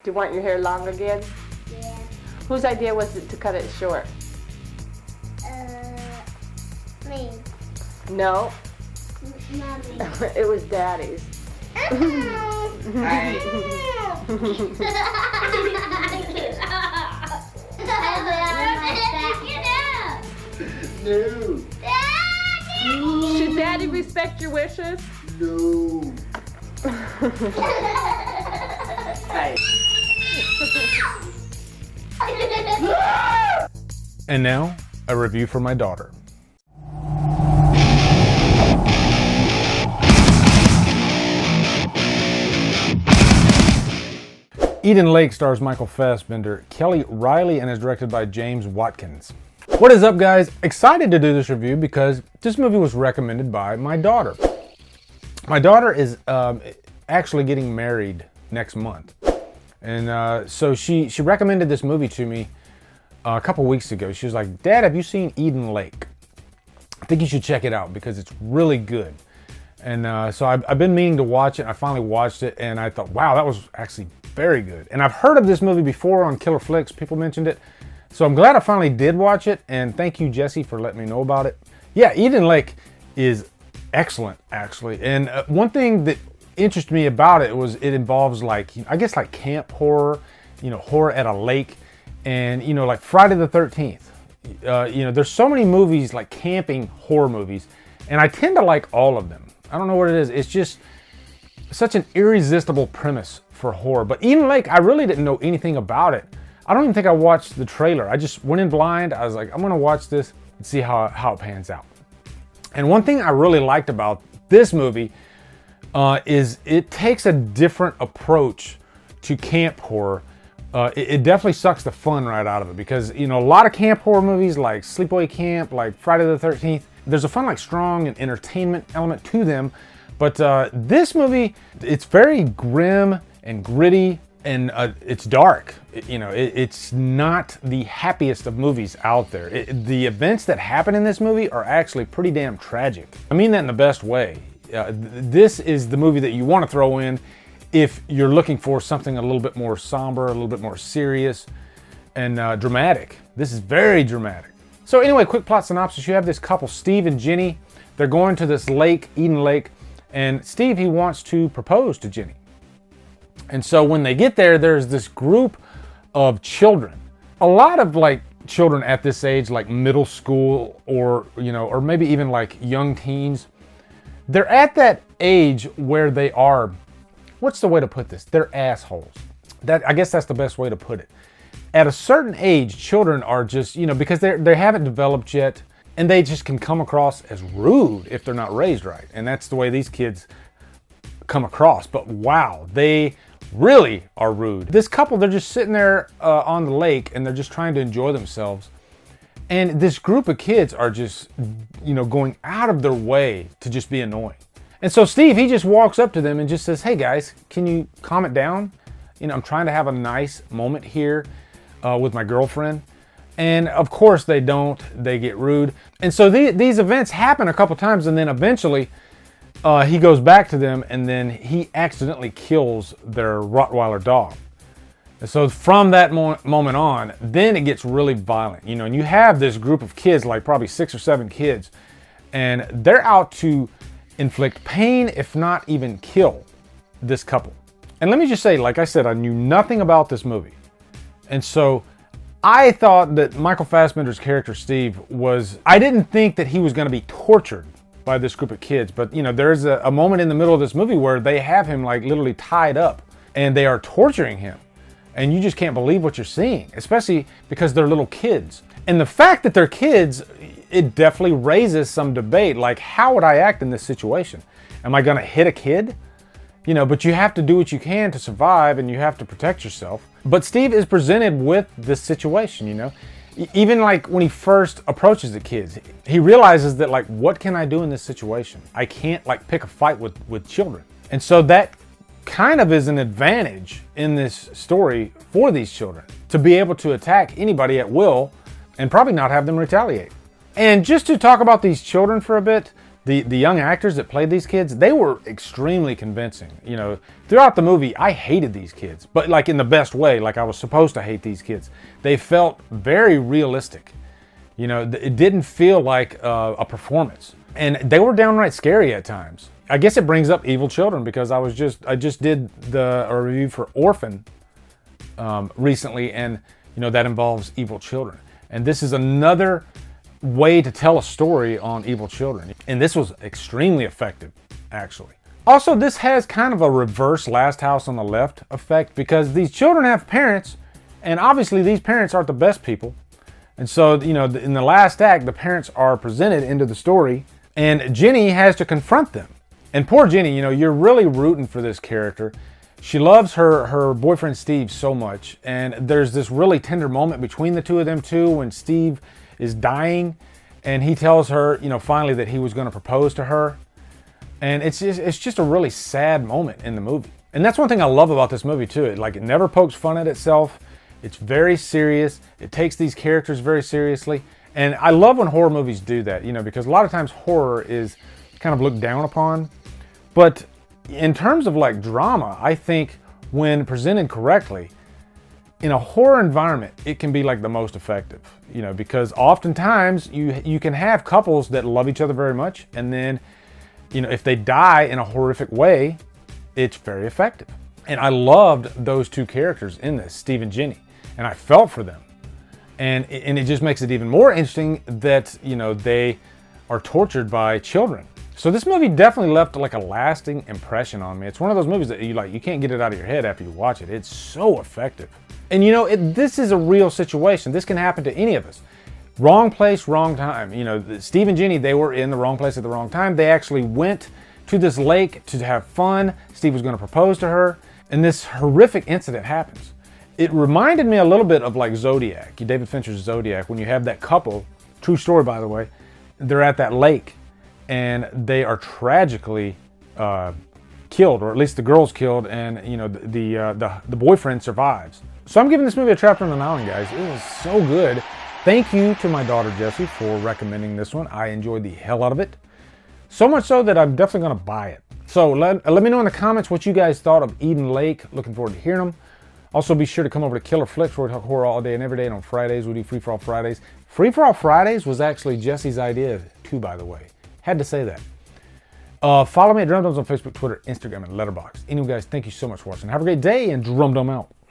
you want your hair long again? Yeah. Whose idea was it to cut it short? Me. No. Mommy. It was Daddy's. No. Should Daddy respect your wishes? No. Hey. And now, a review for my daughter. Eden Lake stars Michael Fassbender, Kelly Reilly, and is directed by James Watkins. What is up, guys? Excited to do this review because this movie was recommended by my daughter. My daughter is actually getting married next month. And so she recommended this movie to me a couple weeks ago. She was like, "Dad, have you seen Eden Lake? I think you should check it out because it's really good." And so I've been meaning to watch it. I finally watched it and I thought, wow, that was actually very good. And I've heard of this movie before on Killer Flicks. People mentioned it. So I'm glad I finally did watch it. And thank you, Jesse, for letting me know about it. Yeah, Eden Lake is excellent, actually. And one thing that interested me about it was it involves like, I guess like camp horror, horror at a lake. And, like Friday the 13th. There's so many movies like camping horror movies. And I tend to like all of them. I don't know what it is. It's just such an irresistible premise for horror. But Eden Lake, I really didn't know anything about it. I don't even think I watched the trailer. I just went in blind. I was like, I'm gonna watch this and see how it pans out. And one thing I really liked about this movie is it takes a different approach to camp horror. It definitely sucks the fun right out of it because, a lot of camp horror movies like Sleepaway Camp, like Friday the 13th, there's a fun, like strong and entertainment element to them. But this movie, it's very grim and gritty and it's dark. It's not the happiest of movies out there. The events that happen in this movie are actually pretty damn tragic. I mean that in the best way. This is the movie that you want to throw in if you're looking for something a little bit more somber, a little bit more serious and dramatic. This is very dramatic. So anyway, quick plot synopsis. You have this couple, Steve and Jenny. They're going to this lake, Eden Lake, and Steve, he wants to propose to Jenny. And so when they get there, there's this group of children. A lot of like children at this age, like middle school or maybe even like young teens. They're at that age where they are, what's the way to put this? They're assholes. I guess that's the best way to put it. At a certain age, children are just, because they haven't developed yet, and they just can come across as rude if they're not raised right. And that's the way these kids come across. But wow, they really are rude. This couple, they're just sitting there on the lake and they're just trying to enjoy themselves. And this group of kids are just, going out of their way to just be annoying. And so Steve, he just walks up to them and just says, "Hey guys, can you calm it down? I'm trying to have a nice moment here with my girlfriend." And of course they don't, they get rude. And so these events happen a couple times and then eventually he goes back to them and then he accidentally kills their Rottweiler dog. And so from that moment on, then it gets really violent, and you have this group of kids, like probably 6 or 7 kids, and they're out to inflict pain, if not even kill this couple. And let me just say, like I said, I knew nothing about this movie. And so I thought that Michael Fassbender's character, Steve, I didn't think that he was going to be tortured by this group of kids. But, there's a moment in the middle of this movie where they have him like literally tied up and they are torturing him. And you just can't believe what you're seeing, especially because they're little kids. And the fact that they're kids, it definitely raises some debate. Like, how would I act in this situation? Am I going to hit a kid? But you have to do what you can to survive and you have to protect yourself. But Steve is presented with this situation, Even like when he first approaches the kids, he realizes that like, what can I do in this situation? I can't like pick a fight with children. And so that kind of is an advantage in this story for these children to be able to attack anybody at will and probably not have them retaliate. And just to talk about these children for a bit, The young actors that played these kids, they were extremely convincing. You know, throughout the movie, I hated these kids, but like in the best way, like I was supposed to hate these kids. They felt very realistic. You know, it didn't feel like a performance, and they were downright scary at times. I guess it brings up Evil Children because I just did a review for Orphan recently, and you know that involves evil children, and this is another way to tell a story on evil children, and this was extremely effective, actually. Also, this has kind of a reverse Last House on the Left effect because these children have parents, and obviously these parents aren't the best people. And so, you know, in the last act, the parents are presented into the story, and Jenny has to confront them. And poor Jenny, you know, you're really rooting for this character. She loves her boyfriend Steve so much, and there's this really tender moment between the two of them too when Steve is dying, and he tells her, you know, finally that he was going to propose to her. And it's just a really sad moment in the movie. And that's one thing I love about this movie too. It never pokes fun at itself. It's very serious. It takes these characters very seriously. And I love when horror movies do that, you know, because a lot of times horror is kind of looked down upon. But in terms of like drama, I think when presented correctly, in a horror environment, it can be like the most effective, you know, because oftentimes you can have couples that love each other very much, and then, you know, if they die in a horrific way, it's very effective. And I loved those two characters in this, Steve and Jenny, and I felt for them. And it just makes it even more interesting that, you know, they are tortured by children. So this movie definitely left like a lasting impression on me. It's one of those movies that you can't get it out of your head after you watch it. It's so effective. And you know, this is a real situation. This can happen to any of us. Wrong place, wrong time. You know, Steve and Jenny, they were in the wrong place at the wrong time. They actually went to this lake to have fun. Steve was going to propose to her, and this horrific incident happens. It reminded me a little bit of like Zodiac, David Fincher's Zodiac, when you have that couple, true story by the way, they're at that lake, and they are tragically killed, or at least the girl's killed, and you know the boyfriend survives. So I'm giving this movie a Trapped on an Island, guys. It was so good. Thank you to my daughter Jessie for recommending this one. I enjoyed the hell out of it. So much so that I'm definitely going to buy it. So let me know in the comments what you guys thought of Eden Lake. Looking forward to hearing them. Also be sure to come over to Killer Flicks where we talk horror all day and every day. And on Fridays we do Free For All Fridays. Free For All Fridays was actually Jessie's idea too, by the way. Had to say that. Follow me at Drumdums on Facebook, Twitter, Instagram, and Letterboxd. Anyway, guys, thank you so much for watching. Have a great day, and Drumdum out.